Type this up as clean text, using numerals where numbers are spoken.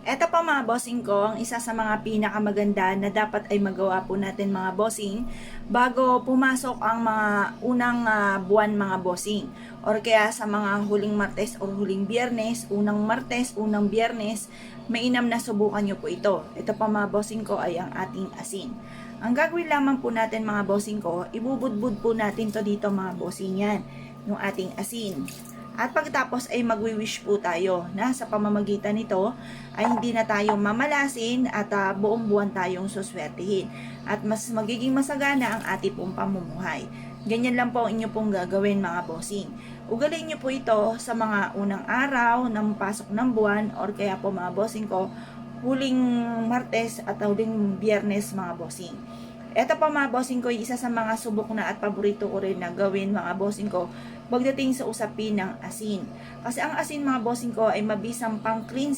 Eto pa mga bossing ko, ang isa sa mga pinakamaganda na dapat ay magawa po natin mga bossing bago pumasok ang mga unang buwan mga bossing. Or kaya sa mga huling Martes o huling Biyernes, unang Martes, unang Biyernes, mainam na subukan nyo po ito. Ito pa mga bossing ko ay ang ating asin. Ang gagawin lamang po natin mga bossing ko, ibubudbud po natin to dito mga bossing yan, yung ating asin. At pagkatapos ay magwi-wish po tayo na sa pamamagitan nito ay hindi na tayo mamalasin at buong buwan tayong suswertihin. At mas magiging masagana ang ating pong pamumuhay. Ganyan lang po ang inyo pong gagawin mga bossing. Ugalin nyo po ito sa mga unang araw ng pasok ng buwan or kaya po mga bossing ko, huling Martes at huling Biyernes mga bossing. Ito pa mga bossing ko, isa sa mga subok na at paborito ko rin na gawin mga bossing ko pagdating sa usapin ng asin. Kasi ang asin mga bossing ko ay mabisang pang cleanse